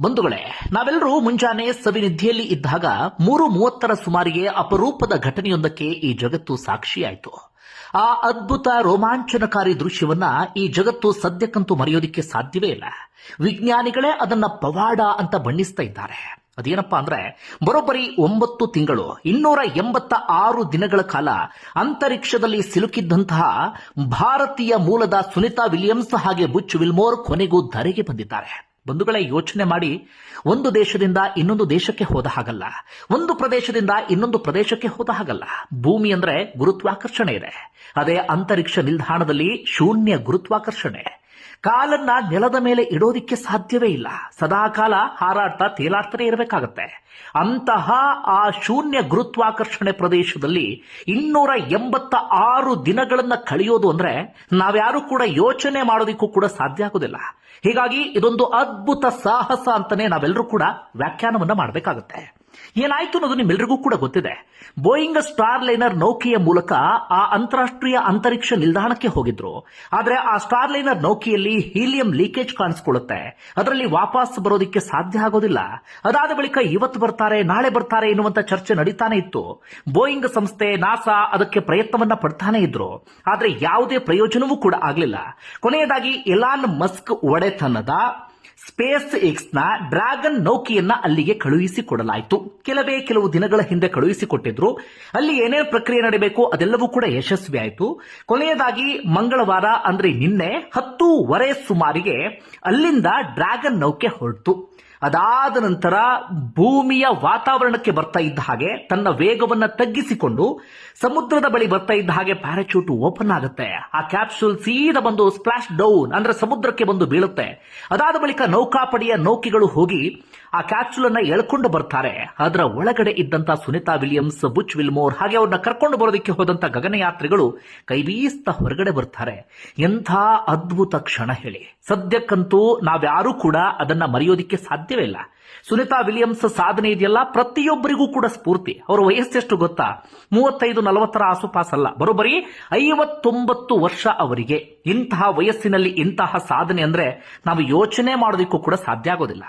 ಬಂಧುಗಳೇ, ನಾವೆಲ್ಲರೂ ಮುಂಜಾನೆ ಸವಿನಿಧಿಯಲ್ಲಿ ಇದ್ದಾಗ 3:30 ಸುಮಾರಿಗೆ ಅಪರೂಪದ ಘಟನೆಯೊಂದಕ್ಕೆ ಈ ಜಗತ್ತು ಸಾಕ್ಷಿಯಾಯಿತು. ಆ ಅದ್ಭುತ ರೋಮಾಂಚನಕಾರಿ ದೃಶ್ಯವನ್ನ ಈ ಜಗತ್ತು ಸದ್ಯಕ್ಕಂತೂ ಮರೆಯೋದಿಕ್ಕೆ ಸಾಧ್ಯವೇ ಇಲ್ಲ. ವಿಜ್ಞಾನಿಗಳೇ ಅದನ್ನ ಪವಾಡ ಅಂತ ಬಣ್ಣಿಸ್ತಾ ಇದ್ದಾರೆ. ಅದೇನಪ್ಪಾ ಅಂದ್ರೆ, ಬರೋಬ್ಬರಿ 9 ತಿಂಗಳು 286 ದಿನಗಳ ಕಾಲ ಅಂತರಿಕ್ಷದಲ್ಲಿ ಸಿಲುಕಿದ್ದಂತಹ ಭಾರತೀಯ ಮೂಲದ ಸುನಿತಾ ವಿಲಿಯಮ್ಸ್ ಹಾಗೆ ಬುಚ್ ವಿಲ್ಮೋರ್ ಕೊನೆಗೂ ಧರೆಗೆ ಬಂದಿದ್ದಾರೆ. ಬಂಧುಗಳೇ, ಯೋಚನೆ ಮಾಡಿ, ಒಂದು ದೇಶದಿಂದ ಇನ್ನೊಂದು ದೇಶಕ್ಕೆ ಹೋದ ಹಾಗಲ್ಲ, ಒಂದು ಪ್ರದೇಶದಿಂದ ಇನ್ನೊಂದು ಪ್ರದೇಶಕ್ಕೆ ಹೋದ ಹಾಗಲ್ಲ. ಭೂಮಿ ಅಂದ್ರೆ ಗುರುತ್ವಾಕರ್ಷಣೆ ಇದೆ, ಅದೇ ಅಂತರಿಕ್ಷ ನಿಲ್ದಾಣದಲ್ಲಿ ಶೂನ್ಯ ಗುರುತ್ವಾಕರ್ಷಣೆ. ಕಾಲನ್ನ ನೆಲದ ಮೇಲೆ ಇಡೋದಿಕ್ಕೆ ಸಾಧ್ಯವೇ ಇಲ್ಲ, ಸದಾ ಕಾಲ ಹಾರಾಡ್ತಾ ತೇಲಾಡ್ತಾನೆ ಇರಬೇಕಾಗತ್ತೆ. ಅಂತಹ ಆ ಶೂನ್ಯ ಗುರುತ್ವಾಕರ್ಷಣೆ ಪ್ರದೇಶದಲ್ಲಿ 286 ದಿನಗಳನ್ನ ಕಳೆಯೋದು ಅಂದ್ರೆ ನಾವ್ಯಾರು ಕೂಡ ಯೋಚನೆ ಮಾಡೋದಿಕ್ಕೂ ಕೂಡ ಸಾಧ್ಯ ಆಗೋದಿಲ್ಲ. ಹೀಗಾಗಿ ಇದೊಂದು ಅದ್ಭುತ ಸಾಹಸ ಅಂತಾನೆ ನಾವೆಲ್ಲರೂ ಕೂಡ ವ್ಯಾಖ್ಯಾನವನ್ನ ಮಾಡಬೇಕಾಗುತ್ತೆ. ಏನಾಯ್ತು ಅನ್ನೋದು ನಿಮ್ಮೆಲ್ಲರಿಗೂ ಕೂಡ ಗೊತ್ತಿದೆ. ಬೋಯಿಂಗ್ ಸ್ಟಾರ್ ಲೈನರ್ ನೌಕೆಯ ಮೂಲಕ ಆ ಅಂತಾರಾಷ್ಟ್ರೀಯ ಅಂತರಿಕ್ಷ ನಿಲ್ದಾಣಕ್ಕೆ ಹೋಗಿದ್ರು. ಆದ್ರೆ ಆ ಸ್ಟಾರ್ ಲೈನರ್ ನೌಕೆಯಲ್ಲಿ ಹೀಲಿಯಂ ಲೀಕೇಜ್ ಕಾಣಿಸ್ಕೊಳ್ಳುತ್ತೆ. ಅದರಲ್ಲಿ ವಾಪಸ್ ಬರೋದಿಕ್ಕೆ ಸಾಧ್ಯ ಆಗೋದಿಲ್ಲ. ಅದಾದ ಬಳಿಕ ಇವತ್ತು ಬರ್ತಾರೆ, ನಾಳೆ ಬರ್ತಾರೆ ಎನ್ನುವಂತ ಚರ್ಚೆ ನಡೀತಾನೆ ಇತ್ತು. ಬೋಯಿಂಗ್ ಸಂಸ್ಥೆ, ನಾಸಾ ಅದಕ್ಕೆ ಪ್ರಯತ್ನವನ್ನ ಪಡ್ತಾನೆ ಇದ್ರು. ಆದ್ರೆ ಯಾವುದೇ ಪ್ರಯೋಜನವೂ ಕೂಡ ಆಗಲಿಲ್ಲ. ಕೊನೆಯದಾಗಿ ಎಲಾನ್ ಮಸ್ಕ್ ಒಡೆತನದ ಸ್ಪೇಸ್ ಎಕ್ಸ್ ನ ಡ್ರ್ಯಾಗನ್ ನೌಕೆಯನ್ನ ಅಲ್ಲಿಗೆ ಕಳುಹಿಸಿಕೊಡಲಾಯಿತು. ಕೆಲವು ದಿನಗಳ ಹಿಂದೆ ಕಳುಹಿಸಿಕೊಟ್ಟಿದ್ರು. ಅಲ್ಲಿ ಏನೇನು ಪ್ರಕ್ರಿಯೆ ನಡೆಯಬೇಕು ಅದೆಲ್ಲವೂ ಕೂಡ ಯಶಸ್ವಿ ಆಯಿತು. ಕೊನೆಯದಾಗಿ ಮಂಗಳವಾರ ಅಂದ್ರೆ ನಿನ್ನೆ 10:30 ಸುಮಾರಿಗೆ ಅಲ್ಲಿಂದ ಡ್ರ್ಯಾಗನ್ ನೌಕೆ ಹೊರಟು. ಅದಾದ ನಂತರ ಭೂಮಿಯ ವಾತಾವರಣಕ್ಕೆ ಬರ್ತಾ ಇದ್ದ ಹಾಗೆ ತನ್ನ ವೇಗವನ್ನ ತಗ್ಗಿಸಿಕೊಂಡು ಸಮುದ್ರದ ಬಳಿ ಬರ್ತಾ ಇದ್ದ ಹಾಗೆ ಪ್ಯಾರಾಚೂಟ್ ಓಪನ್ ಆಗುತ್ತೆ. ಆ ಕ್ಯಾಪ್ಸೂಲ್ ಸೀದಾ ಬಂದು ಸ್ಪ್ಲಾಶ್ ಡೌನ್ ಅಂದ್ರೆ ಸಮುದ್ರಕ್ಕೆ ಬಂದು ಬೀಳುತ್ತೆ. ಅದಾದ ಬಳಿಕ ನೌಕಾಪಡೆಯ ನೌಕೆಗಳು ಹೋಗಿ ಆ ಕ್ಯಾಪ್ಸೂಲ್ ಅನ್ನ ಎಳ್ಕೊಂಡು ಬರ್ತಾರೆ. ಅದರ ಒಳಗಡೆ ಇದ್ದಂತ ಸುನಿತಾ ವಿಲಿಯಮ್ಸ್, ಬುಚ್ ವಿಲ್ಮೋರ್ ಹಾಗೆ ಅವ್ರನ್ನ ಕರ್ಕೊಂಡು ಬರೋದಕ್ಕೆ ಹೋದಂತ ಗಗನಯಾತ್ರಿಗಳು ಕೈಬೀಸ್ತಾ ಹೊರಗಡೆ ಬರ್ತಾರೆ. ಎಂಥ ಅದ್ಭುತ ಕ್ಷಣ ಹೇಳಿ. ಸದ್ಯಕ್ಕಂತೂ ನಾವ್ಯಾರೂ ಕೂಡ ಅದನ್ನ ಮರೆಯೋದಿಕ್ಕೆ ಸಾಧ್ಯವೇ ಇಲ್ಲ. ಸುನಿತಾ ವಿಲಿಯಮ್ಸ್ ಸಾಧನೆ ಇದೆಯಲ್ಲ, ಪ್ರತಿಯೊಬ್ಬರಿಗೂ ಕೂಡ ಸ್ಫೂರ್ತಿ. ಅವರ ವಯಸ್ಸೆಷ್ಟು ಗೊತ್ತಾ? 35-40 ಆಸುಪಾಸಲ್ಲ, ಬರೋಬ್ಬರಿ 59 ವರ್ಷ ಅವರಿಗೆ. ಇಂತಹ ವಯಸ್ಸಿನಲ್ಲಿ ಇಂತಹ ಸಾಧನೆ ಅಂದ್ರೆ ನಾವು ಯೋಚನೆ ಮಾಡೋದಕ್ಕೂ ಕೂಡ ಸಾಧ್ಯ ಆಗೋದಿಲ್ಲ.